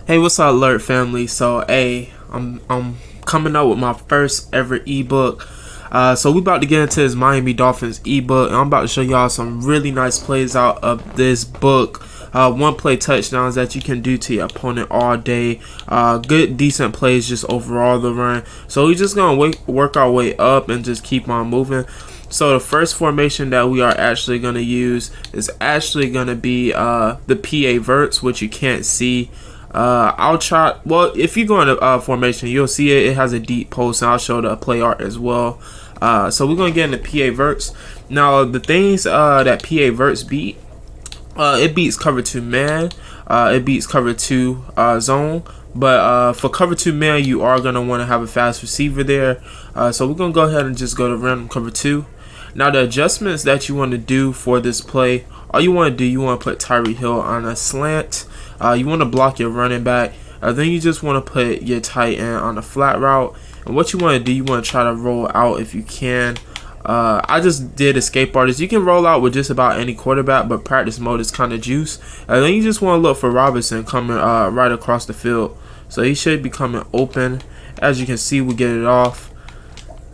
Hey, what's up, Alert family? So, hey, I'm coming out with my first ever ebook. So we about to get into this Miami Dolphins ebook, and I'm about to show y'all some really nice plays out of this book. One play touchdowns that you can do to your opponent all day. Good, decent plays just overall the run. So we're just gonna work our way up and just keep on moving. So the first formation that we are actually gonna use is actually gonna be the PA Verts, which you can't see. I'll try. Well, if you go into formation, you'll see it has a deep post, and I'll show the play art as well. So we're gonna get into PA Verts. Now the things that PA Verts beat, it beats cover 2 man, it beats cover 2 zone, but for cover 2 man you are gonna want to have a fast receiver there. So we're gonna go ahead and just go to random cover 2. Now the adjustments that you want to do for this play, all you want to do, you want to put Tyreek Hill on a slant. You want to block your running back. Then you just want to put your tight end on a flat route. And what you want to do, you want to try to roll out if you can. I just did escape artist. You can roll out with just about any quarterback, but practice mode is kind of juice. And then you just want to look for Robinson coming right across the field. So he should be coming open. As you can see, we get it off.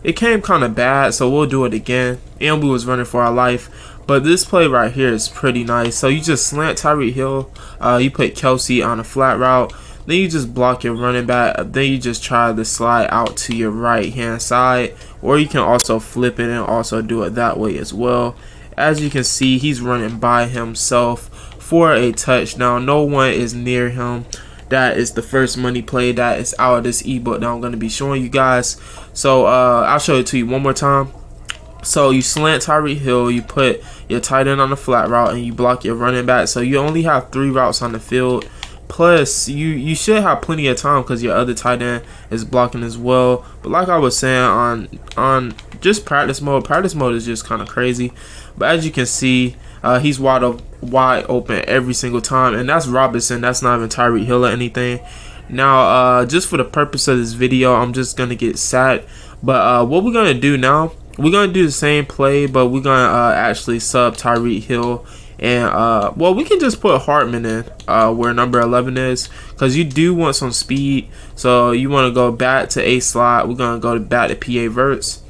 It came kind of bad, so we'll do it again. And we was running for our life. But this play right here is pretty nice. So you just slant Tyreek Hill. You put Kelsey on a flat route. Then you just block your running back. Then you just try to slide out to your right hand side. Or you can also flip it and also do it that way as well. As you can see, he's running by himself for a touchdown. No one is near him. That is the first money play that is out of this ebook that I'm going to be showing you guys. So I'll show it to you one more time. So you slant Tyreek Hill, you put your tight end on the flat route, and you block your running back. So you only have 3 routes on the field. Plus, you should have plenty of time because your other tight end is blocking as well. But like I was saying, on just practice mode is just kind of crazy. But as you can see, he's wide open every single time, and that's Robinson. That's not even Tyreek Hill or anything. Now, just for the purpose of this video, I'm just gonna get sacked. But what we're gonna do now, we're gonna do the same play, but we're gonna actually sub Tyreek Hill. And well, we can just put Hartman in where number 11 is, because you do want some speed. So you want to go back to A slot. We're gonna go back to PA Verts.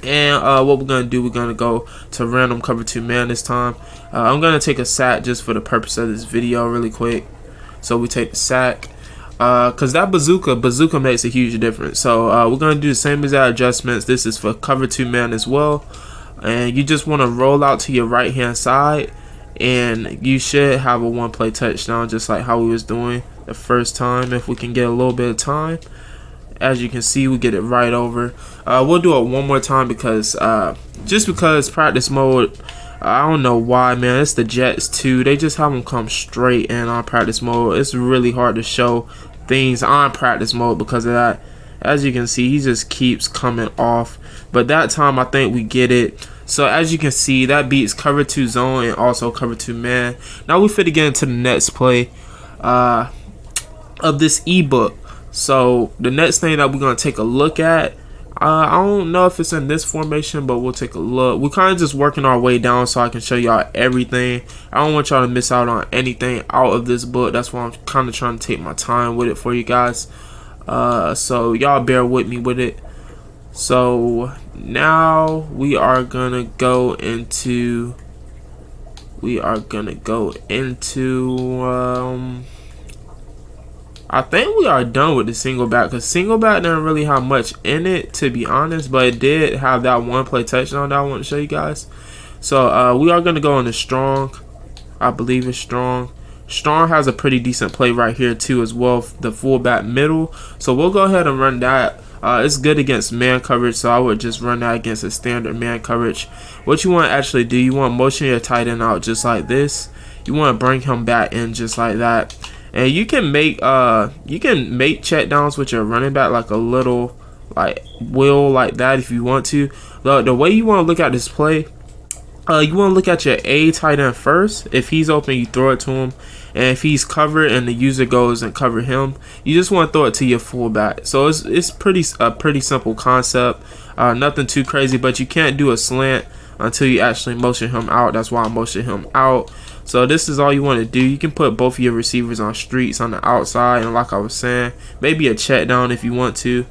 And what we're going to do, we're going to go to random cover 2 man this time. I'm going to take a sack just for the purpose of this video really quick. So we take the sack. Because that bazooka makes a huge difference. So we're going to do the same exact adjustments. This is for cover 2 man as well. And you just want to roll out to your right hand side. And you should have a 1 play touchdown just like how we was doing the first time. If we can get a little bit of time. As you can see, we get it right over. We'll do it one more time because just because practice mode, I don't know why, man. It's the Jets too. They just have them come straight in on practice mode. It's really hard to show things on practice mode because of that. As you can see, he just keeps coming off. But that time, I think we get it. So as you can see, that beats cover 2 zone and also cover 2 man. Now we fit to get into the next play of this ebook. So the next thing that we're going to take a look at, I don't know if it's in this formation, but we'll take a look. We're kind of just working our way down so I can show y'all everything. I don't want y'all to miss out on anything out of this book. That's why I'm kind of trying to take my time with it for you guys. So y'all bear with me with it. So now we are going to go into I think we are done with the single back, because single back didn't really have much in it, to be honest, but it did have that 1 play touchdown that I want to show you guys. So we are going to go into strong. I believe it's strong. Strong has a pretty decent play right here too as well, the fullback middle. So we'll go ahead and run that. It's good against man coverage, so I would just run that against a standard man coverage. What you want to actually do, you want to motion your tight end out just like this. You want to bring him back in just like that. And you can make check downs with your running back like a little like wheel like that if you want to. The way you want to look at this play, you want to look at your A tight end first. If he's open, you throw it to him. And if he's covered and the user goes and cover him, you just want to throw it to your fullback. So it's pretty simple concept. Nothing too crazy, but you can't do a slant until you actually motion him out. That's why I motion him out. So this is all you want to do. You can put both of your receivers on streets on the outside, and like I was saying, maybe a check down if you want to.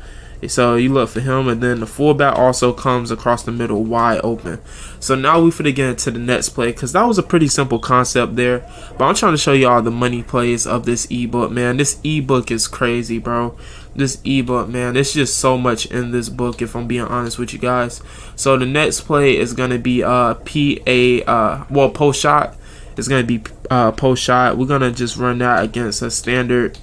So you look for him, and then the fullback also comes across the middle wide open. So now we finna get into the next play, because that was a pretty simple concept there. But I'm trying to show y'all the money plays of this ebook, man. This ebook is crazy, bro. This ebook, man, there's just so much in this book, if I'm being honest with you guys. So the next play is gonna be post shot. It's gonna be post shot. We're gonna just run that against a standard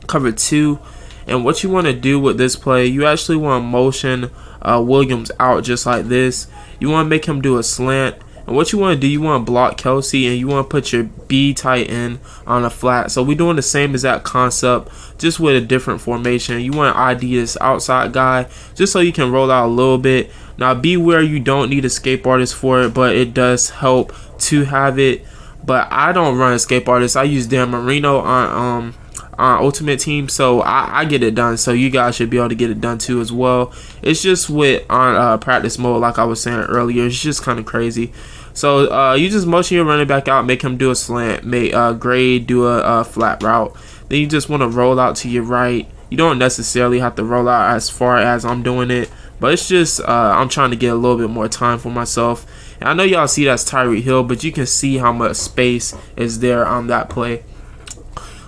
cover 2. And what you want to do with this play, you actually want to motion Williams out just like this. You want to make him do a slant. And what you want to do, you want to block Kelsey, and you want to put your B tight end on a flat. So we're doing the same exact concept, just with a different formation. You want to ID this outside guy, just so you can roll out a little bit. Now beware, you don't need escape artist for it, but it does help to have it. But I don't run escape artist. I use Dan Marino on Ultimate Team, so I get it done. So you guys should be able to get it done too as well. It's just with on practice mode, like I was saying earlier, it's just kind of crazy. So you just motion your running back out, make him do a slant, make grade do a flat route. Then you just want to roll out to your right. You don't necessarily have to roll out as far as I'm doing it, but it's just I'm trying to get a little bit more time for myself. And I know y'all see that's Tyreek Hill, but you can see how much space is there on that play.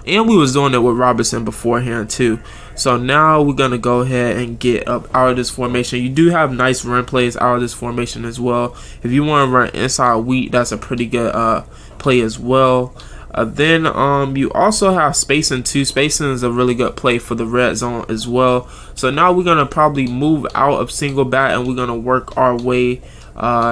And we was doing it with Robinson beforehand too. So now we're going to go ahead and get up out of this formation. You do have nice run plays out of this formation as well. If you want to run inside wheat, that's a pretty good play as well. Then you also have spacing too. Spacing is a really good play for the red zone as well. So now we're going to probably move out of single back, and we're going to work our way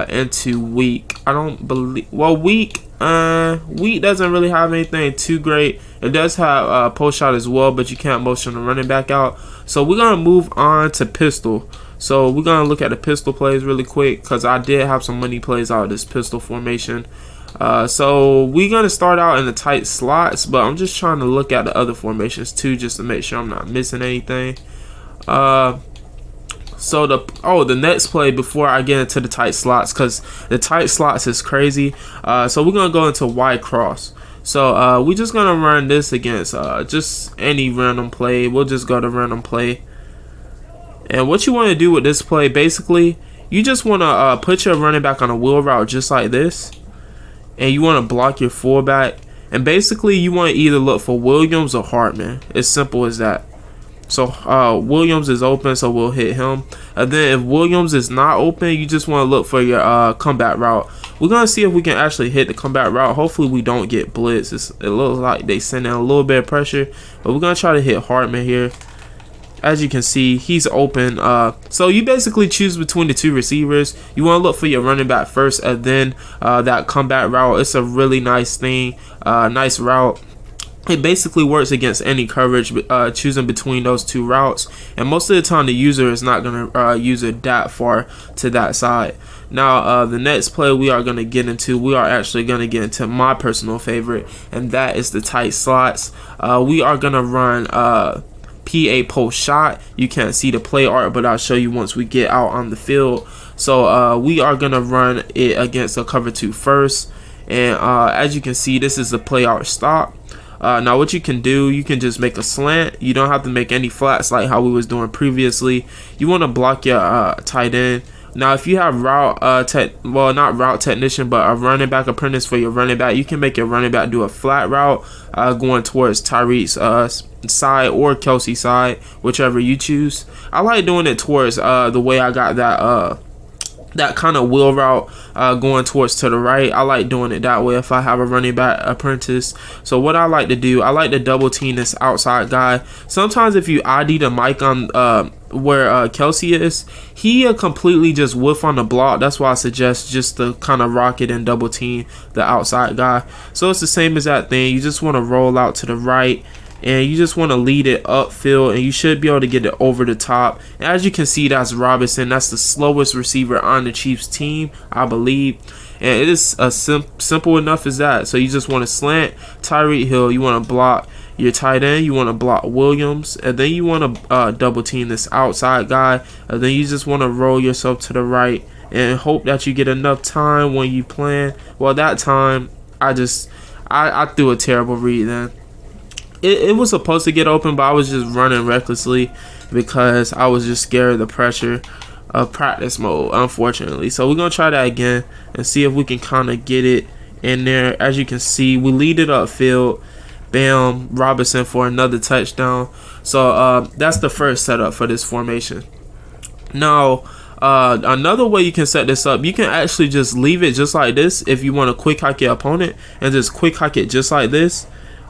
into weak. I don't believe, well, weak doesn't really have anything too great. It does have post shot as well, but you can't motion the running back out. So we're gonna move on to pistol. So we're gonna look at the pistol plays really quick, because I did have some money plays out of this pistol formation. So we're gonna start out in the tight slots, but I'm just trying to look at the other formations too, just to make sure I'm not missing anything. So the next play before I get into the tight slots, because the tight slots is crazy. So we're gonna go into wide cross. So we're just gonna run this against just any random play. We'll just go to random play. And what you want to do with this play, basically, you just want to put your running back on a wheel route just like this, and you want to block your fullback. And basically, you want to either look for Williams or Hartman. It's simple as that. So Williams is open, so we'll hit him. And then if Williams is not open, you just want to look for your comeback route. We're going to see if we can actually hit the comeback route. Hopefully we don't get blitz. It looks like they send in a little bit of pressure, but we're going to try to hit Hartman here. As you can see, he's open. So you basically choose between the two receivers. You want to look for your running back first, and then that comeback route. It's a really nice thing, nice route. It basically works against any coverage, choosing between those two routes. And most of the time, the user is not going to use it that far to that side. Now, the next play we are going to get into, we are actually going to get into my personal favorite, and that is the tight slots. We are going to run PA post shot. You can't see the play art, but I'll show you once we get out on the field. So we are going to run it against a cover 2 first. And as you can see, this is the play art stop. Now what you can do, you can just make a slant. You don't have to make any flats like how we was doing previously. You want to block your tight end. Now if you have not route technician, but a running back apprentice for your running back, you can make your running back do a flat route going towards Tyreek's side or Kelsey side, whichever you choose. I like doing it towards the way I got that kind of wheel route going towards to the right. I like doing it that way if I have a running back apprentice. So what I like to do, I like to double team this outside guy. Sometimes if you ID the mic on where Kelsey is, he completely just whiff on the block. That's why I suggest just to kind of rock it and double team the outside guy. So it's the same as that thing. You just want to roll out to the right, and you just want to lead it upfield, and you should be able to get it over the top. And as you can see, that's Robinson. That's the slowest receiver on the Chiefs team, I believe. And it is simple enough as that. So you just want to slant Tyreek Hill. You want to block your tight end. You want to block Williams. And then you want to double team this outside guy. And then you just want to roll yourself to the right and hope that you get enough time when you plan. Well, that time, I threw a terrible read then. It was supposed to get open, but I was just running recklessly because I was just scared of the pressure of practice mode, unfortunately. So we're gonna try that again and see if we can kind of get it in there. As you can see, we lead it upfield. Bam, Robinson for another touchdown. So that's the first setup for this formation. Now another way you can set this up, you can actually just leave it just like this if you want to quick hike your opponent and just quick hike it just like this.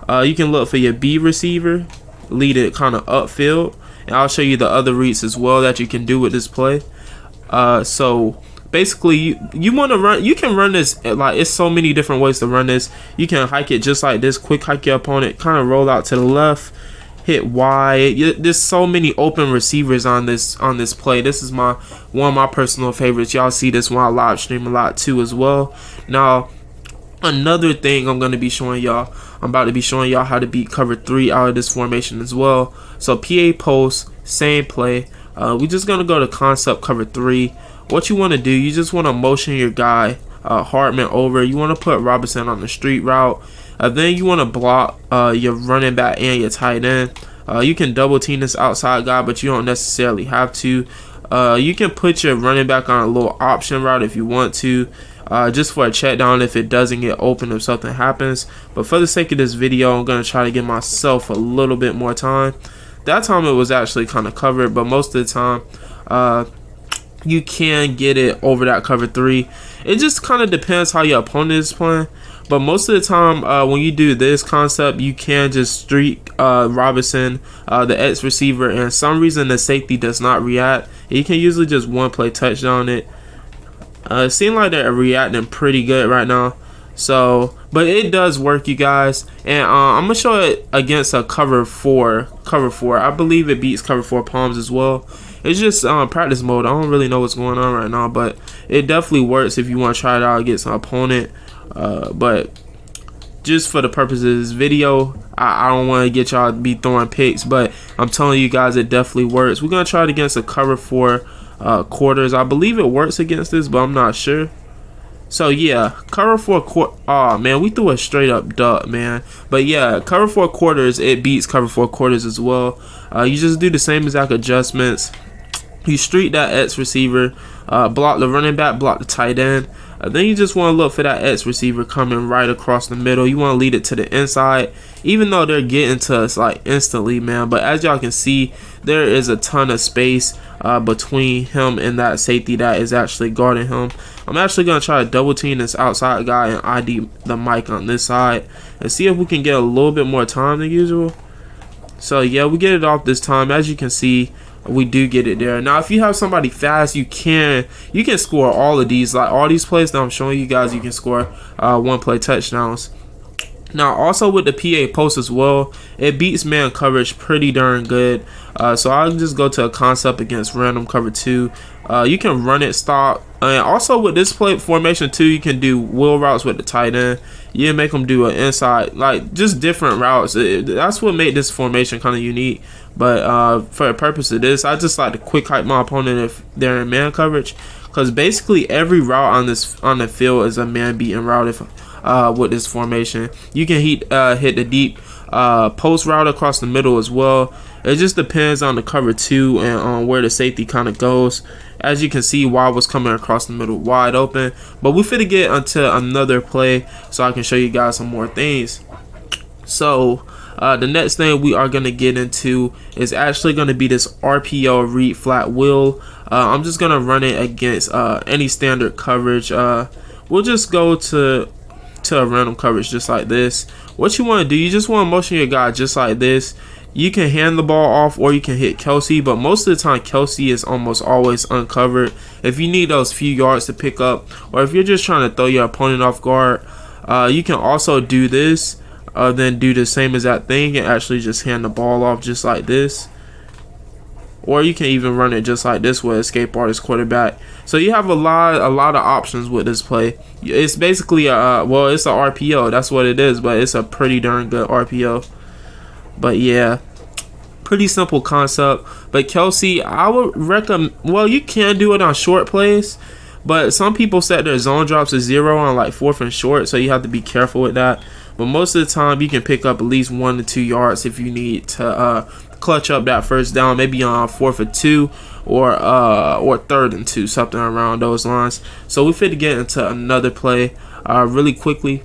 You can look for your B receiver, lead it kind of upfield, and I'll show you the other reads as well that you can do with this play. So basically, you want to run. You can run this like it's so many different ways to run this. You can hike it just like this, quick hike your opponent, kind of roll out to the left, hit Y. There's so many open receivers on this play. This is one of my personal favorites. Y'all see this one I live stream a lot too as well. Now, another thing I'm about to be showing y'all how to beat cover 3 out of this formation as well. So PA post, same play. We're just gonna go to concept cover 3. What you want to do, you just want to motion your guy Hartman over. You want to put Robinson on the street route. Then you want to block your running back and your tight end. You can double team this outside guy, but you don't necessarily have to. You can put your running back on a little option route if you want to, just for a check down if it doesn't get open if something happens. But for the sake of this video, I'm going to try to give myself a little bit more time. That time it was actually kind of covered, but most of the time you can get it over that cover 3. It just kind of depends how your opponent is playing. But most of the time, when you do this concept, you can just streak Robinson, the X receiver, and some reason the safety does not react. You can usually just one play touchdown it. It seems like they're reacting pretty good right now. So, but it does work, you guys. And I'm gonna show it against a cover 4. I believe it beats cover 4 palms as well. It's just practice mode. I don't really know what's going on right now, but it definitely works if you want to try it out against an opponent. But just for the purpose of this video, I don't want to get y'all to be throwing picks, but I'm telling you guys it definitely works. We're gonna try it against a cover 4 quarters. I believe it works against this, but I'm not sure. So yeah, cover 4 quarter. Oh man, we threw a straight up duck, man. But yeah, cover 4 quarters, it beats cover 4 quarters as well. You just do the same exact adjustments. You streak that X receiver, block the running back, block the tight end. Then you just want to look for that X receiver coming right across the middle. You want to lead it to the inside, even though they're getting to us like instantly, man. But as y'all can see, there is a ton of space between him and that safety that is actually guarding him. I'm actually going to try to double team this outside guy and ID the mic on this side and see if we can get a little bit more time than usual. So yeah, we get it off this time. As you can see, we do get it there. Now if you have somebody fast, you can score all of these, like all these plays that I'm showing you guys. You can score one play touchdowns. Now also with the PA post as well, it beats man coverage pretty darn good. So I'll just go to a concept against random cover 2. You can run it, stop, and also with this play formation too, you can do wheel routes with the tight end. You can make them do an inside, like just different routes. That's what made this formation kind of unique. But for the purpose of this, I just like to quick hike my opponent if they're in man coverage, because basically every route on the field is a man beating route. If with this formation, you can hit the deep post route across the middle as well. It just depends on the cover 2 and on where the safety kind of goes. As you can see, Y was coming across the middle wide open, but we finna get onto another play so I can show you guys some more things. So the next thing we are going to get into is actually going to be this RPO read flat wheel. I'm just going to run it against any standard coverage. We'll just go to a random coverage just like this. What you want to do, you just want to motion your guy just like this. You can hand the ball off or you can hit Kelsey, but most of the time Kelsey is almost always uncovered. If you need those few yards to pick up, or if you're just trying to throw your opponent off guard, you can also do this. Then do the same exact thing and actually just hand the ball off just like this. Or you can even run it just like this with escape artist quarterback. So you have a lot of options with this play. It's basically well, it's a RPO, that's what it is, but it's a pretty darn good RPO. But yeah, pretty simple concept. But Kelsey, I would recommend, well, you can do it on short plays, But some people set their zone drops to 0 on like 4th and short, so you have to be careful with that. But most of the time, you can pick up at least 1 to 2 yards if you need to clutch up that first down, maybe on 4th and 2 or 3rd and 2, something around those lines. So we fit get into another play really quickly.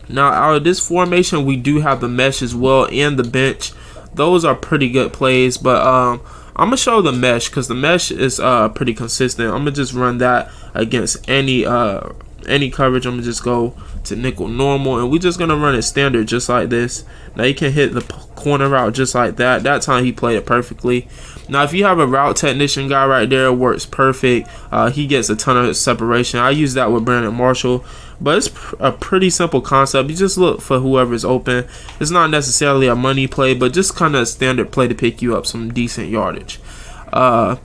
Now, out of this formation, we do have the mesh as well and the bench. Those are pretty good plays, but I'm gonna show the mesh because the mesh is pretty consistent. I'm gonna just run that against any coverage. I'm gonna just go to nickel normal, and we're just gonna run it standard just like this. Now you can hit the corner route just like that. That time he played it perfectly. Now if you have a route technician guy right there, it works perfect. He gets a ton of separation. I use that with Brandon Marshall, but it's a pretty simple concept. You just look for whoever's open. It's not necessarily a money play, but just kind of a standard play to pick you up some decent yardage. Now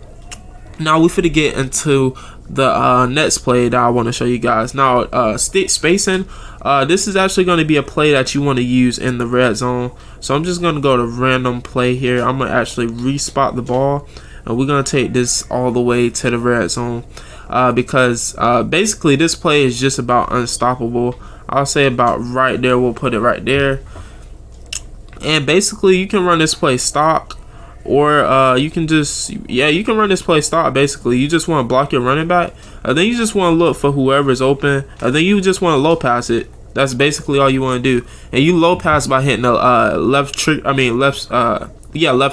we finna get into the next play that I want to show you guys. Now stick spacing, this is actually going to be a play that you want to use in the red zone. So I'm just going to go to random play here. I'm going to actually respot the ball, and we're going to take this all the way to the red zone because basically this play is just about unstoppable. I'll say about right there. We'll put it right there, and basically you can run this play stock, or you can just, you can run this play stop. Basically you just want to block your running back, and then you just want to look for whoever's open, and then you just want to low pass it. That's basically all you want to do, and you low pass by hitting the left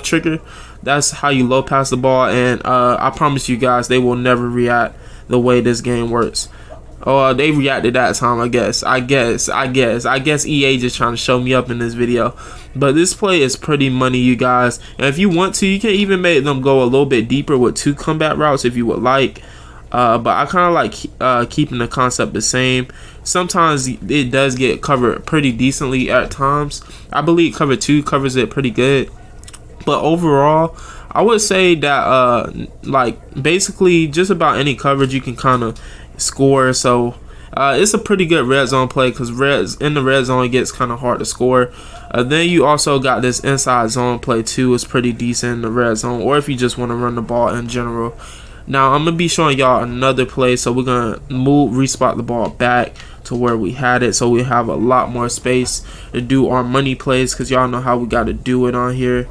trigger. That's how you low pass the ball, and I promise you guys, they will never react the way this game works. Oh, they reacted that time, I guess EA just trying to show me up in this video. But this play is pretty money, you guys. And if you want to, you can even make them go a little bit deeper with 2 combat routes if you would like. But I kind of like keeping the concept the same. Sometimes it does get covered pretty decently at times. I believe cover 2 covers it pretty good. But overall, I would say that like basically just about any coverage you can kind of score. So it's a pretty good red zone play because in the red zone it gets kind of hard to score. Then you also got this inside zone play too. It's pretty decent in the red zone, or if you just want to run the ball in general. Now I'm gonna be showing y'all another play, so we're gonna respot the ball back to where we had it, so we have a lot more space to do our money plays, because y'all know how we got to do it on here.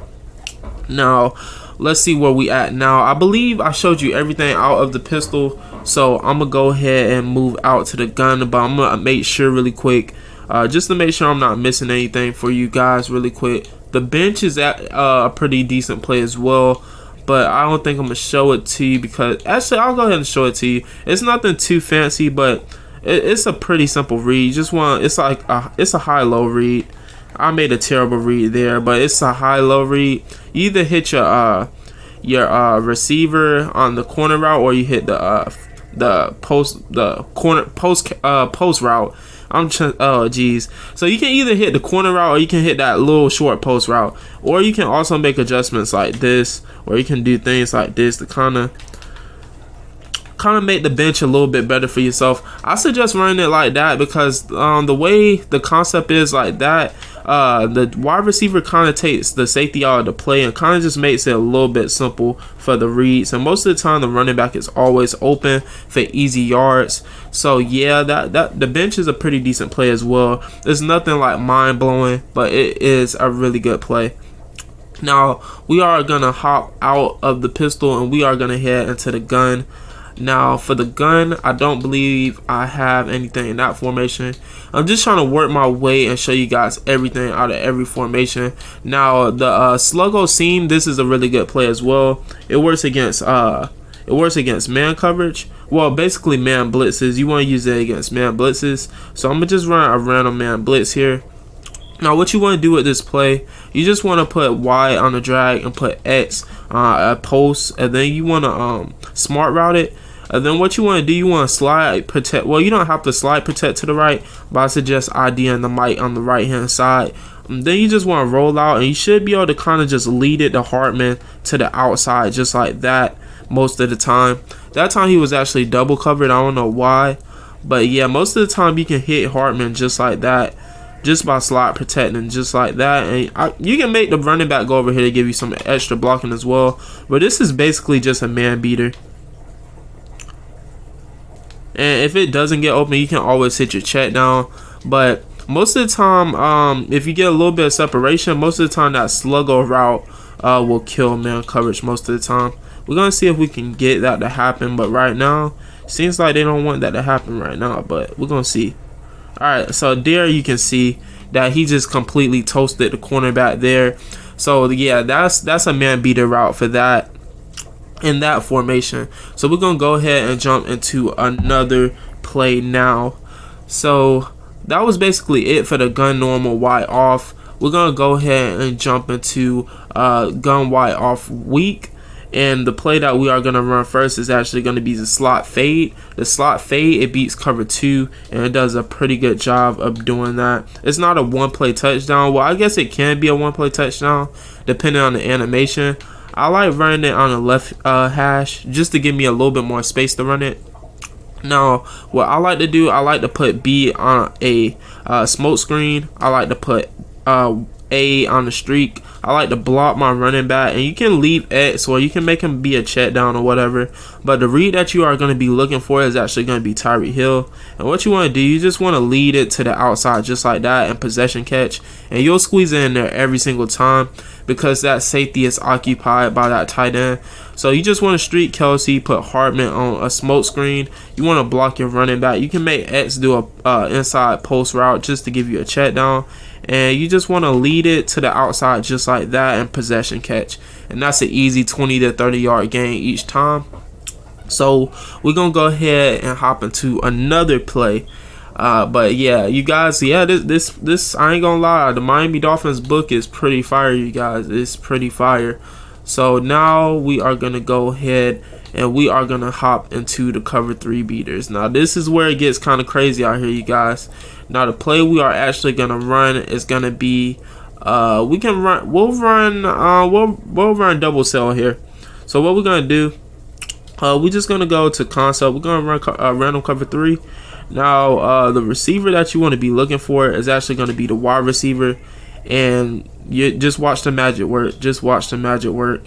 Now let's see where we at now. I believe I showed you everything out of the pistol, so I'm gonna go ahead and move out to the gun, but I'm gonna make sure really quick, just to make sure I'm not missing anything for you guys really quick. The bench is at a pretty decent play as well, but I don't think I'm gonna show it to you, because actually I'll go ahead and show it to you. It's nothing too fancy, but it's a pretty simple read. Just want, it's like it's a high-low read. I made a terrible read there, but it's a high-low read. You either hit your receiver on the corner route, or you hit the post route. Oh geez. So you can either hit the corner route, or you can hit that little short post route, or you can also make adjustments like this, or you can do things like this to kind of make the bench a little bit better for yourself. I suggest running it like that because the way the concept is like that, the wide receiver kind of takes the safety out of the play and kind of just makes it a little bit simple for the reads. And most of the time the running back is always open for easy yards. So yeah, that the bench is a pretty decent play as well. It's nothing like mind-blowing, but it is a really good play. Now we are gonna hop out of the pistol and we are gonna head into the gun. Now for the gun, I don't believe I have anything in that formation. I'm just trying to work my way and show you guys everything out of every formation. Now the sluggo seam, this is a really good play as well. It works against man coverage. Well, basically man blitzes. You want to use it against man blitzes. So I'm gonna just run a random man blitz here. Now what you want to do with this play, you just want to put Y on the drag and put X at post, and then you want to smart route it. And then what you want to do, you want to slide protect. Well, you don't have to slide protect to the right, but I suggest ID and the mic on the right hand side. And then you just want to roll out, and you should be able to kind of just lead it to Hartman to the outside just like that most of the time. That time he was actually double covered. I don't know why, but yeah, most of the time you can hit Hartman just like that, just by slide protecting just like that. And you can make the running back go over here to give you some extra blocking as well, but this is basically just a man beater. and if it doesn't get open, you can always hit your check down. But most of the time, if you get a little bit of separation, most of the time that sluggo route will kill man coverage most of the time. We're gonna see if we can get that to happen, but right now seems like they don't want that to happen right now, but we're gonna see. Alright, so there you can see that he just completely toasted the cornerback there. So yeah, that's a man beater route for that in that formation. So we're gonna go ahead and jump into another play now. So that was basically it for the gun normal wide off. We're gonna go ahead and jump into gun wide off weak. And the play that we are going to run first is actually going to be the slot fade. The slot fade, it beats cover 2, and it does a pretty good job of doing that. It's not a one-play touchdown. Well, I guess it can be a one-play touchdown, depending on the animation. I like running it on the left hash, just to give me a little bit more space to run it. Now, what I like to do, I like to put B on a smoke screen. I like to put A on the streak. I like to block my running back, and you can leave X or you can make him be a check down or whatever, but the read that you are going to be looking for is actually going to be Tyreek Hill. And what you want to do, you just want to lead it to the outside just like that and possession catch, and you'll squeeze it in there every single time because that safety is occupied by that tight end. So you just want to streak Kelsey, put Hartman on a smoke screen. You want to block your running back. You can make X do a inside post route just to give you a check down, and you just want to lead it to the outside just like that and possession catch, and that's an easy 20 to 30 yard gain each time. So we're gonna go ahead and hop into another play. But yeah, you guys, yeah, this I ain't gonna lie, the Miami Dolphins book is pretty fire, you guys. It's pretty fire. So now we are gonna go ahead and we are gonna hop into the cover 3 beaters. Now this is where it gets kind of crazy out here, you guys. Now the play we are actually gonna run is gonna be we'll run double cell here. So what we're gonna do, we're just gonna go to concept. We're gonna run random cover 3. Now the receiver that you want to be looking for is actually going to be the wide receiver, and you just watch the magic work. Just watch the magic work.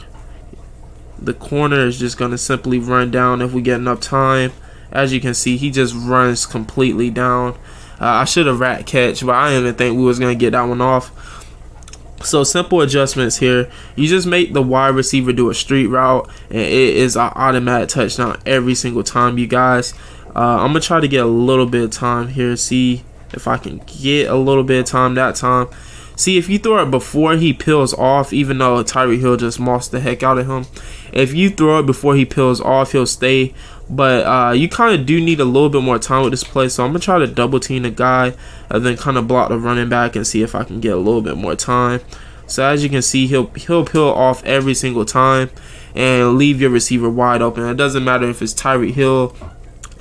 The corner is just going to simply run down if we get enough time. As you can see, he just runs completely down. I should have rat catch, but I didn't think we was going to get that one off. So simple adjustments here. You just make the wide receiver do a street route, and it is an automatic touchdown every single time, you guys. I'm gonna try to get a little bit of time here, see if I can get a little bit of time that time. See, if you throw it before he peels off, even though Tyreek Hill just mossed the heck out of him, if you throw it before he peels off, he'll stay. But you kind of do need a little bit more time with this play, so I'm gonna try to double team the guy and then kind of block the running back and see if I can get a little bit more time. So as you can see, he'll peel off every single time and leave your receiver wide open. It doesn't matter if it's Tyreek Hill.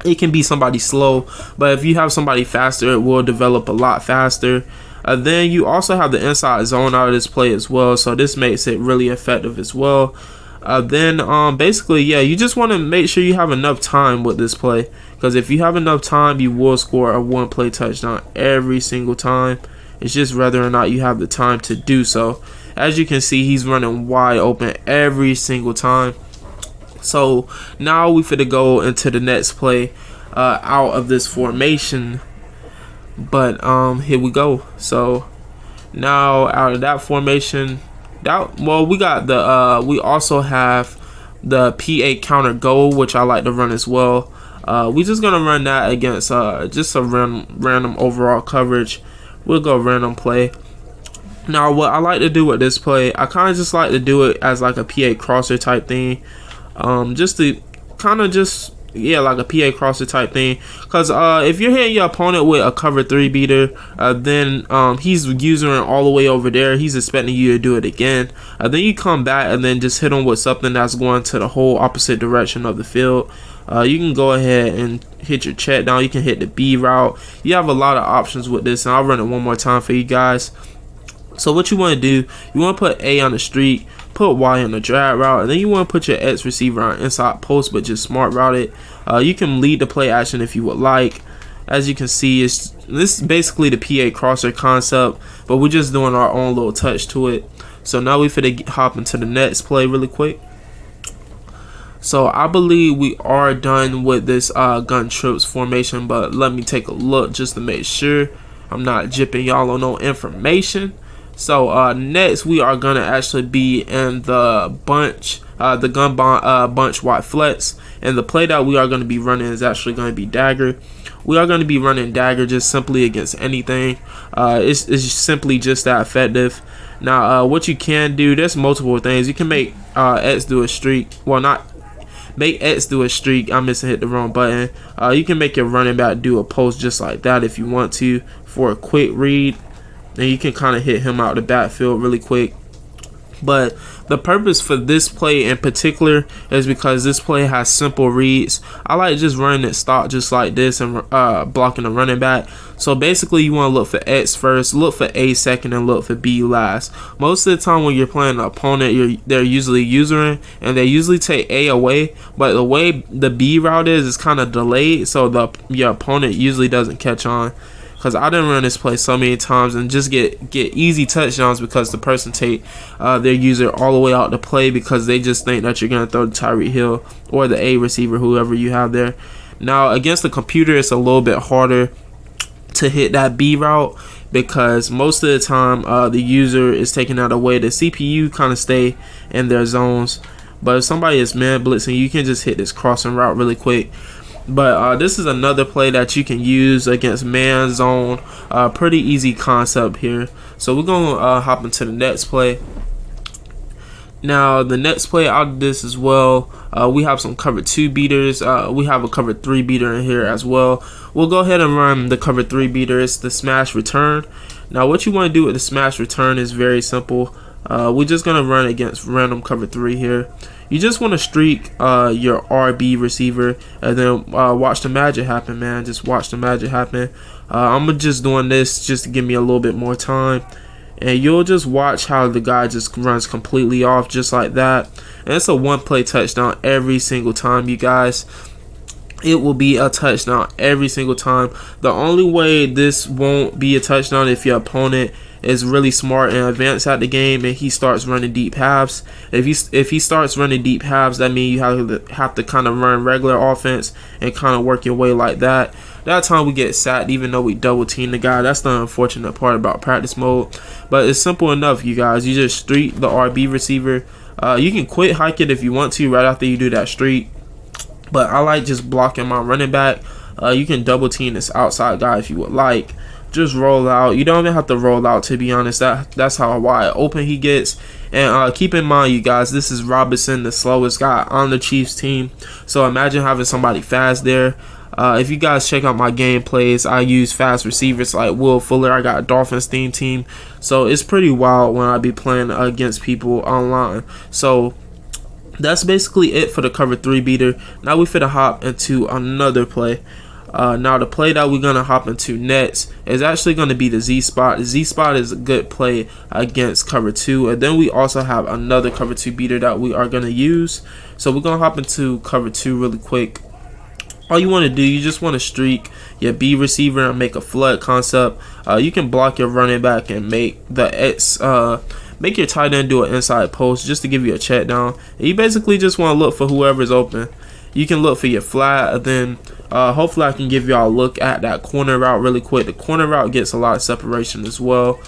It can be somebody slow, but if you have somebody faster, it will develop a lot faster. Then you also have the inside zone out of this play as well, so this makes it really effective as well. Then basically, yeah, you just want to make sure you have enough time with this play, because if you have enough time, you will score a one-play touchdown every single time. It's just whether or not you have the time to do so. As you can see, he's running wide open every single time. So now we finna go into the next play out of this formation. But here we go. So now out of that formation, we got the we also have the PA counter goal, which I like to run as well. We just gonna run that against just a random overall coverage. We'll go random play. Now what I like to do with this play, I kind of just like to do it as like a PA crosser type thing. Just to kind of just, yeah, like a PA crosser type thing, because if you're hitting your opponent with a cover 3 beater, then he's using it all the way over there, he's expecting you to do it again, then you come back and then just hit him with something that's going to the whole opposite direction of the field. You can go ahead and hit your check down, you can hit the B route. You have a lot of options with this, and I'll run it one more time for you guys. So what you want to do, you want to put A on the street, put Y on the drag route, and then you want to put your X receiver on inside post, but just smart route it. You can lead the play action if you would like. As you can see, this is basically the PA crosser concept, but we're just doing our own little touch to it. So now we finna hop into the next play really quick. So I believe we are done with this gun trips formation, but let me take a look just to make sure I'm not jipping y'all on no information. So next we are gonna actually be in the bunch, the bunch wide flex, and the play that we are gonna be running is actually gonna be dagger. We are gonna be running dagger just simply against anything. It's simply just that effective. Now, what you can do, there's multiple things. You can make X do a streak. Well, not make X do a streak. I missed and hit the wrong button. You can make your running back do a post just like that if you want to for a quick read. And you can kind of hit him out the backfield really quick. But the purpose for this play in particular is because this play has simple reads. I like just running it stock just like this and blocking the running back. So basically you want to look for X first, look for A second, and look for B last. Most of the time when you're playing an opponent, they're usually usering, and they usually take A away. But the way the B route is kind of delayed, so your opponent usually doesn't catch on. Because I done run this play so many times and just get easy touchdowns because the person take their user all the way out to play because they just think that you're going to throw to Tyreek Hill or the A receiver, whoever you have there. Now, against the computer, it's a little bit harder to hit that B route because most of the time the user is taking that away. The CPU kind of stay in their zones. But if somebody is man blitzing, you can just hit this crossing route really quick. But this is another play that you can use against man zone. Pretty easy concept here. So we're going to hop into the next play. Now, the next play out of this as well, we have some cover 2 beaters. We have a cover 3 beater in here as well. We'll go ahead and run the cover 3 beater. It's the smash return. Now, what you want to do with the smash return is very simple. We're just going to run against random cover 3 here. You just want to streak your RB receiver and then watch the magic happen, man. Just watch the magic happen. I'm just doing this just to give me a little bit more time. And you'll just watch how the guy just runs completely off just like that. And it's a one-play touchdown every single time, you guys. It will be a touchdown every single time. The only way this won't be a touchdown if your opponent is really smart and advanced at the game and he starts running deep halves. If he starts running deep halves, that means you have to kind of run regular offense and kind of work your way like that. That time we get sacked even though we double team the guy. That's the unfortunate part about practice mode. But it's simple enough, you guys. You just streak the RB receiver. You can quit hike it if you want to right after you do that streak. But I like just blocking my running back. You can double team this outside guy if you would like. Just roll out. You don't even have to roll out, to be honest. That's how wide open he gets. And keep in mind, you guys, this is Robinson, the slowest guy on the Chiefs team. So imagine having somebody fast there. If you guys check out my gameplays, I use fast receivers like Will Fuller. I got a Dolphins team. So it's pretty wild when I be playing against people online. So that's basically it for the cover 3 beater. Now we finna hop into another play. Now the play that we're gonna hop into next is actually gonna be the Z spot. The Z spot is a good play against cover 2, and then we also have another cover 2 beater that we are gonna use. So we're gonna hop into cover 2 really quick. All you want to do, you just want to streak your B receiver and make a flood concept. You can block your running back and make the X. Make your tight end do an inside post just to give you a check down. And you basically just want to look for whoever's open. You can look for your flat, and then hopefully I can give y'all a look at that corner route really quick. The corner route gets a lot of separation as well.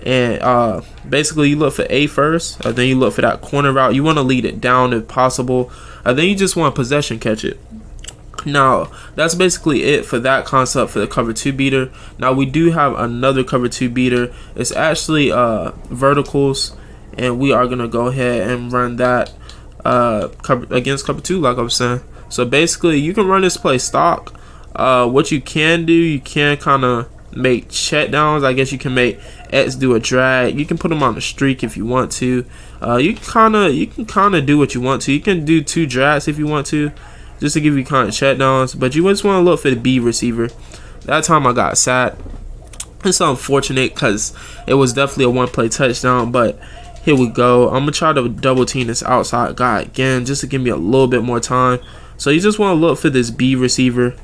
And basically you look for A first, and then you look for that corner route. You want to lead it down if possible, and then you just want possession catch it. Now that's basically it for that concept for the cover 2 beater. Now we do have another cover 2 beater. It's actually verticals, and we are gonna go ahead and run that against cover 2, like I was saying. So basically you can run this play stock. What you can do, you can kind of make check downs. I guess you can make X do a drag. You can put them on a streak if you want to. You can kind of do what you want to. You can do 2 drags if you want to, just to give you kind of check downs. But you just want to look for the B receiver. That time I got sacked. It's unfortunate because it was definitely a one-play touchdown. But here we go. I'm gonna try to double team this outside guy again just to give me a little bit more time. So you just want to look for this B receiver,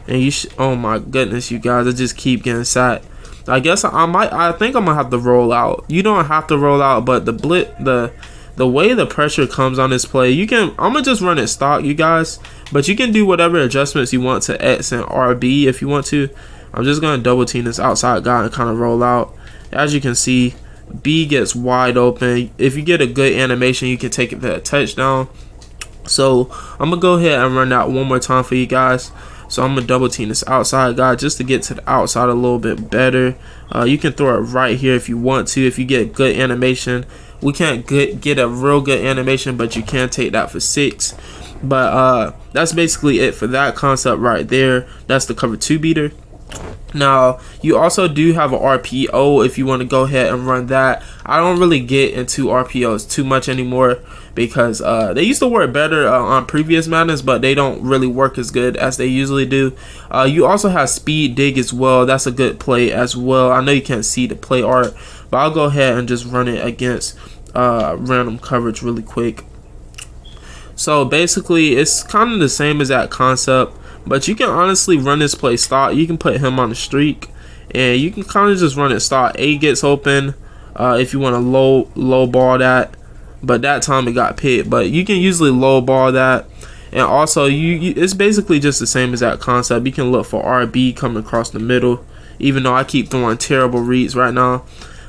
and you oh my goodness, you guys, I just keep getting sacked. I guess I think I'm gonna have to roll out. You don't have to roll out, but the the way the pressure comes on this play, I'm gonna just run it stock, you guys, but you can do whatever adjustments you want to X and RB if you want to. I'm just gonna double team this outside guy and kind of roll out. As you can see, B gets wide open. If you get a good animation, you can take it to a touchdown. So I'm gonna go ahead and run that one more time for you guys. So I'm gonna double team this outside guy just to get to the outside a little bit better. You can throw it right here if you want to, if you get good animation. We can't get a real good animation, but you can take that for 6. But that's basically it for that concept right there. That's the cover 2 beater. Now you also do have an RPO if you want to go ahead and run that. I don't really get into RPOs too much anymore because they used to work better on previous Maddens, but they don't really work as good as they usually do. You also have speed dig as well. That's a good play as well. I know you can't see the play art, but I'll go ahead and just run it against random coverage really quick. So basically it's kind of the same as that concept, but you can honestly run this play stock. You can put him on the streak and you can kind of just run it stock. A gets open if you want to low ball that, but that time it got picked. But you can usually low ball that, and also it's basically just the same as that concept. You can look for RB coming across the middle, even though I keep throwing terrible reads right now.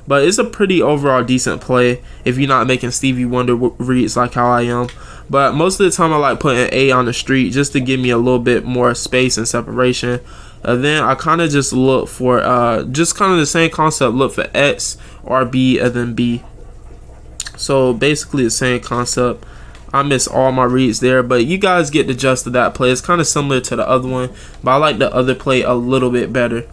But it's a pretty overall decent play if you're not making Stevie Wonder reads like how I am. But most of the time I like putting A on the street just to give me a little bit more space and separation. Then I kind of just look for just kind of the same concept. Look for X, RB, and then B. So basically the same concept. I miss all my reads there, but you guys get the gist of that play. It's kind of similar to the other one, but I like the other play a little bit better.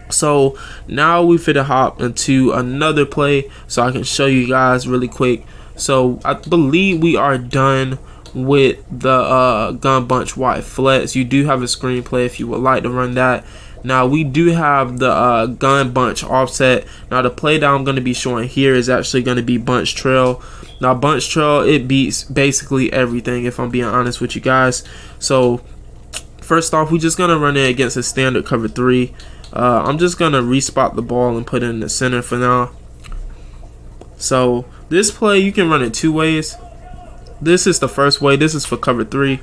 So now we finna hop into another play so I can show you guys really quick. So I believe we are done with the gun bunch wide flex. You do have a screenplay if you would like to run that. Now we do have the gun bunch offset. Now the play that I'm going to be showing here is actually going to be bunch trail. Now bunch trail, it beats basically everything if I'm being honest with you guys. So first off, we're just going to run it against a standard cover 3. I'm just going to respot the ball and put it in the center for now. So this play, you can run it 2 ways. This is the first way. This is for cover 3.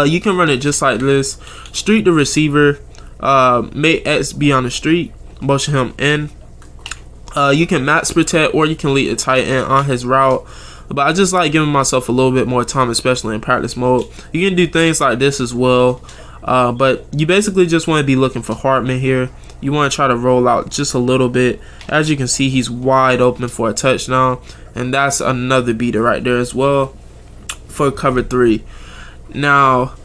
You can run it just like this. Streak the receiver. Make X be on the street. Motion him in. You can max protect or you can lead the tight end on his route. But I just like giving myself a little bit more time, especially in practice mode. You can do things like this as well. But you basically just want to be looking for Hartman here. You want to try to roll out just a little bit. As you can see, he's wide open for a touchdown. And that's another beater right there as well for cover 3. Now,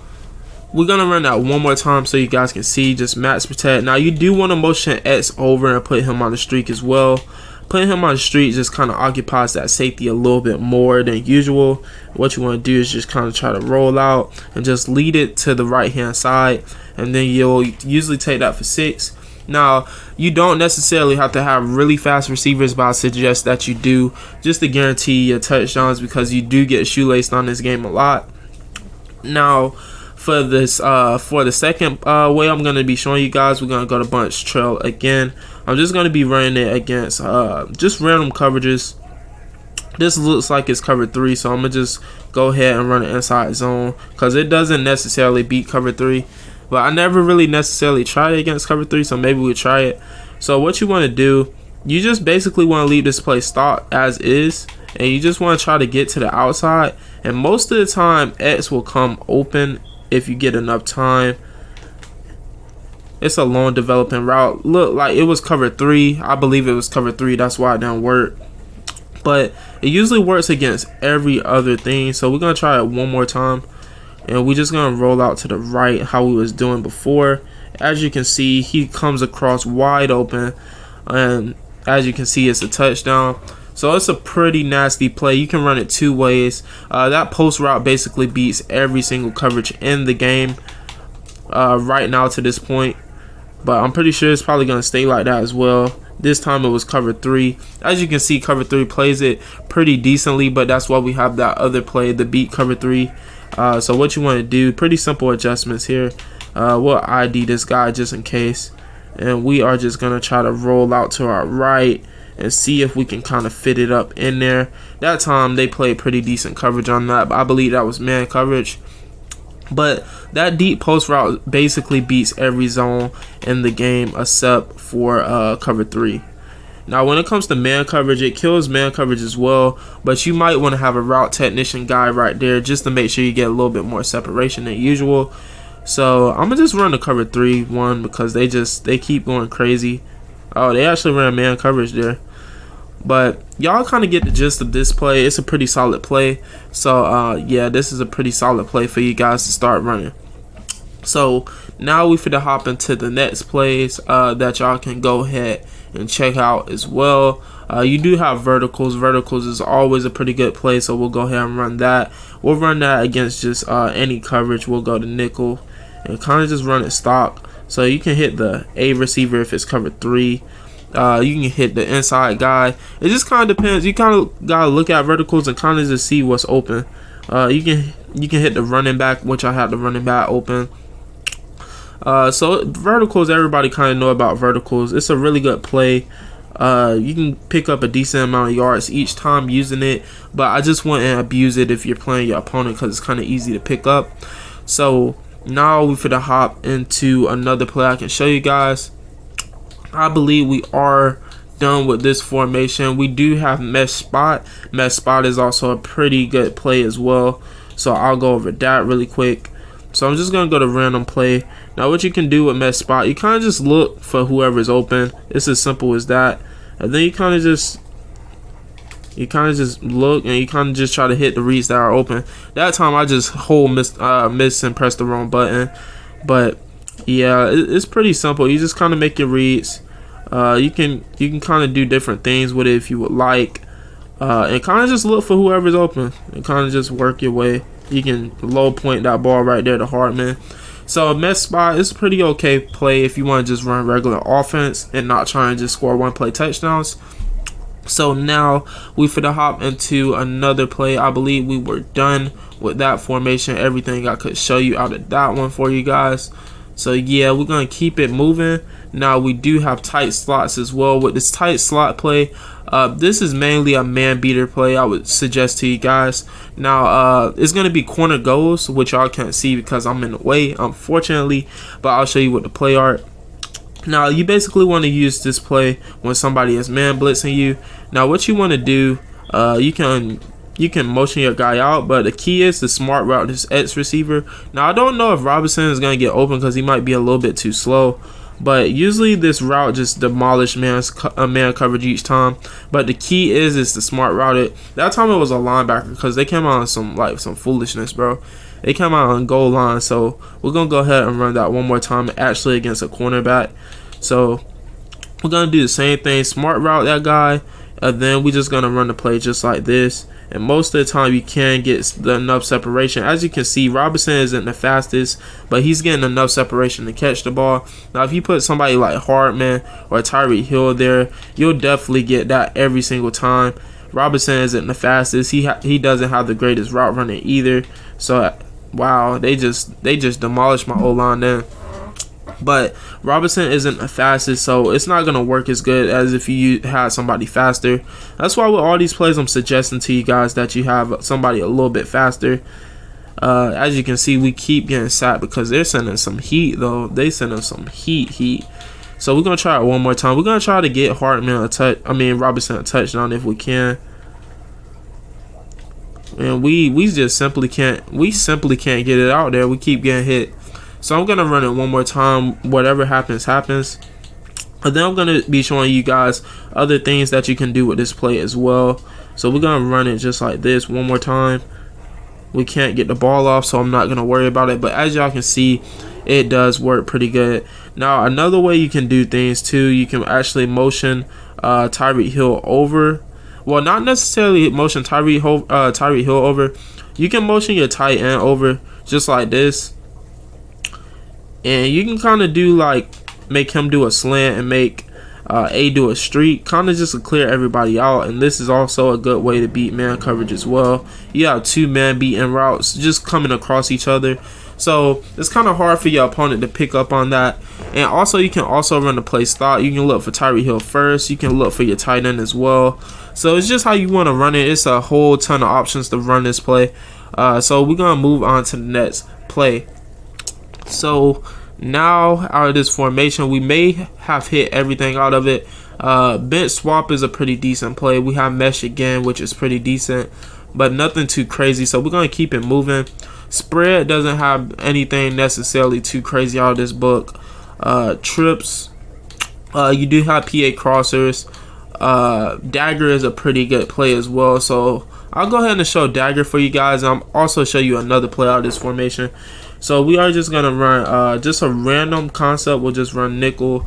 we're going to run that one more time so you guys can see. Just max protect. Now, you do want to motion X over and put him on the streak as well. Putting him on the street just kind of occupies that safety a little bit more than usual. What you want to do is just kind of try to roll out and just lead it to the right hand side, and then you'll usually take that for 6. Now you don't necessarily have to have really fast receivers, but I suggest that you do just to guarantee your touchdowns, because you do get shoelaced on this game a lot. Now for this for the second way I'm going to be showing you guys, we're going to go to bunch trail again. I'm just going to be running it against just random coverages. This looks like it's cover 3, so I'm going to just go ahead and run it inside zone, because it doesn't necessarily beat cover 3. But I never really necessarily tried it against cover 3, so maybe we'll try it. So what you want to do, you just basically want to leave this play stock as is, and you just want to try to get to the outside. And most of the time, X will come open if you get enough time. It's a long developing route. Look, like it was cover 3. I believe it was cover 3. That's why it didn't work. But it usually works against every other thing. So we're going to try it one more time. And we're just going to roll out to the right how we was doing before. As you can see, he comes across wide open. And as you can see, it's a touchdown. So it's a pretty nasty play. You can run it 2 ways. That post route basically beats every single coverage in the game right now to this point. But I'm pretty sure it's probably going to stay like that as well. This time it was cover 3. As you can see, cover 3 plays it pretty decently, but that's why we have that other play, the beat cover 3. So what you want to do, pretty simple adjustments here. We'll ID this guy just in case. And we are just going to try to roll out to our right. and see if we can kind of fit it up in there. That time they played pretty decent coverage on that, but I believe that was man coverage. But that deep post route basically beats every zone in the game except for cover 3. Now when it comes to man coverage, it kills man coverage as well, but you might want to have a route technician guy right there just to make sure you get a little bit more separation than usual. So I'm gonna just run the cover 3 one because they keep going crazy. Oh, they actually ran man coverage there. But y'all kind of get the gist of this play. It's a pretty solid play. So yeah, this is a pretty solid play for you guys to start running. So now we finna hop into the next plays that y'all can go ahead and check out as well. You do have verticals. Verticals is always a pretty good play, so we'll go ahead and run that. We'll run that against just any coverage. We'll go to nickel and kind of just run it stock. So you can hit the A receiver if it's cover 3. You can hit the inside guy. It just kind of depends. You kind of gotta look at verticals and kind of just see what's open. You can hit the running back, which I have the running back open. So verticals, everybody kind of know about verticals. It's a really good play. You can pick up a decent amount of yards each time using it, but I just wouldn't abuse it if you're playing your opponent because it's kind of easy to pick up. So now we're finna hop into another play I can show you guys. I believe we are done with this formation. We do have mesh spot. Mesh spot is also a pretty good play as well, so I'll go over that really quick. So I'm just gonna go to random play. Now what you can do with mesh spot, you kind of just look for whoever's open. It's as simple as that, and then you kind of just look and you kind of just try to hit the reads that are open. That time I just miss and press the wrong button, but yeah, it's pretty simple. You just kind of make your reads. You can kind of do different things with it if you would like, and kind of just look for whoever's open and kind of just work your way. You can low point that ball right there to Hartman. So mesh spot is a pretty okay play if you want to just run regular offense and not try and just score one play touchdowns. So now we finna hop into another play. I believe we were done with that formation. Everything I could show you out of that one for you guys. So yeah, we're gonna keep it moving. Now we do have tight slots as well. With this tight slot play, this is mainly a man beater play I would suggest to you guys. Now it's gonna be corner goals, which y'all can't see because I'm in the way, unfortunately, but I'll show you with the play art. Now you basically want to use this play when somebody is man blitzing you. Now what you want to do, you can motion your guy out, but the key is the smart route this X receiver. Now I don't know if Robinson is going to get open because he might be a little bit too slow, but usually this route just demolish man coverage each time. But the key is the smart route it. That time it was a linebacker because they came out on some foolishness, bro. They came out on goal line, so we're gonna go ahead and run that one more time, actually against a cornerback. So we're gonna do the same thing, smart route that guy, and then we're just gonna run the play just like this. And most of the time you can get enough separation. As you can see, Robinson isn't the fastest, but he's getting enough separation to catch the ball. Now if you put somebody like Hartman or Tyreek Hill there, you'll definitely get that every single time. Robinson isn't the fastest. He doesn't have the greatest route running either. So wow, they just demolished my O-line then. But Robinson isn't the fastest, so it's not going to work as good as if you had somebody faster. That's why with all these plays, I'm suggesting to you guys that you have somebody a little bit faster. As you can see, we keep getting sacked because they're sending some heat, though. They sending some heat. So we're going to try it one more time. We're going to try to get Robinson a touchdown if we can. And we just simply can't get it out there. We keep getting hit. So I'm gonna run it one more time. Whatever happens, happens. And then I'm gonna be showing you guys other things that you can do with this play as well. So we're gonna run it just like this one more time. We can't get the ball off, so I'm not gonna worry about it. But as y'all can see, it does work pretty good. Now another way you can do things too, you can actually motion Tyreek Hill over. Well, not necessarily motion Tyreek Hill over. You can motion your tight end over just like this. And you can kind of do make him do a slant and make A do a streak, kind of just to clear everybody out. And this is also a good way to beat man coverage as well. You have two man beating routes just coming across each other, so it's kind of hard for your opponent to pick up on that. And also you can also run the play stock. You can look for Tyreek Hill first. You can look for your tight end as well. So it's just how you want to run it. It's a whole ton of options to run this play. So we're gonna move on to the next play. So now out of this formation, we may have hit everything out of it. Bench swap is a pretty decent play. We have mesh again, which is pretty decent, but nothing too crazy. So we're gonna keep it moving. Spread doesn't have anything necessarily too crazy out of this book. Trips, you do have PA crossers. Dagger is a pretty good play as well. So I'll go ahead and show Dagger for you guys. I'm also show you another play out of this formation. So we are just gonna run just a random concept. We'll just run nickel,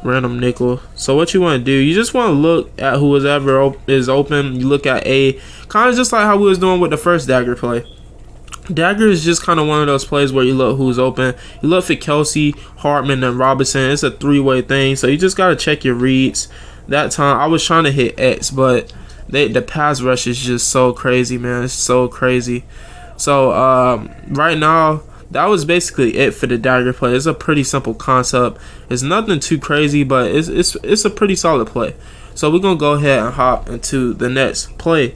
random nickel. So what you want to do, you just want to look at whoever is open. You look at A, kind of just like how we was doing with the first Dagger play. Dagger is just kind of one of those plays where you look who's open. You look for Kelsey, Hartman, and Robinson. It's a three-way thing, so you just gotta check your reads. That time I was trying to hit X, but the pass rush is just so crazy, man. It's so crazy. So right now, that was basically it for the Dagger play. It's a pretty simple concept. It's nothing too crazy, but it's a pretty solid play. So we're gonna go ahead and hop into the next play.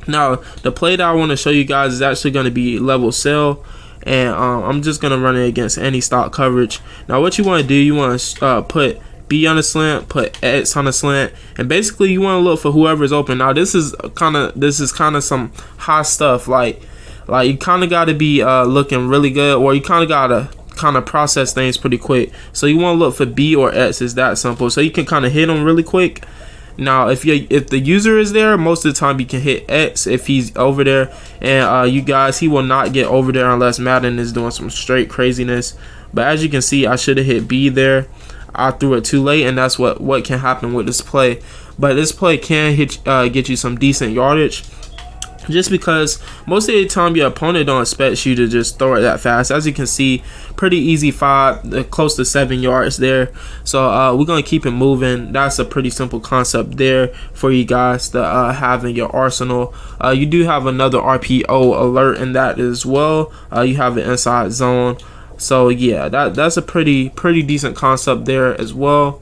Now the play that I want to show you guys is actually going to be level sell, and I'm just gonna run it against any stock coverage. Now what you want to do, you want to put B on a slant, put X on a slant, and basically you want to look for whoever's open. Now this is kind of some high stuff. Like you kind of got to be looking really good, or you kind of got to process things pretty quick. So you want to look for B or X. It's that simple. So you can kind of hit them really quick. Now if the user is there, most of the time you can hit X if he's over there, and you guys, he will not get over there unless Madden is doing some straight craziness. But as you can see, I should have hit B there. I threw it too late, and that's what can happen with this play. But this play can get you some decent yardage, just because most of the time your opponent don't expect you to just throw it that fast. As you can see, pretty easy 5, close to 7 yards there. So we're gonna keep it moving. That's a pretty simple concept there for you guys to have in your arsenal. You do have another RPO alert in that as well. You have an inside zone. So yeah, that's a pretty decent concept there as well.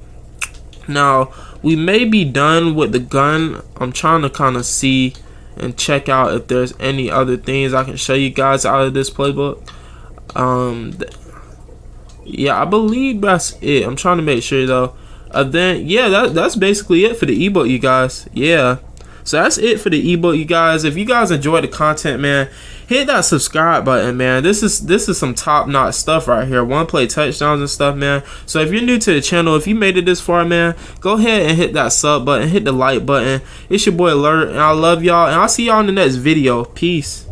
Now we may be done with the gun. I'm trying to kind of see and check out if there's any other things I can show you guys out of this playbook. Yeah, I believe that's it. I'm trying to make sure though. Then yeah, that's basically it for the ebook, you guys. Yeah, so that's it for the ebook, you guys. If you guys enjoy the content, man, hit that subscribe button, man. This is some top-notch stuff right here. One play touchdowns and stuff, man. So if you're new to the channel, if you made it this far, man, go ahead and hit that sub button, hit the like button. It's your boy Alert, and I love y'all, and I'll see y'all in the next video. Peace.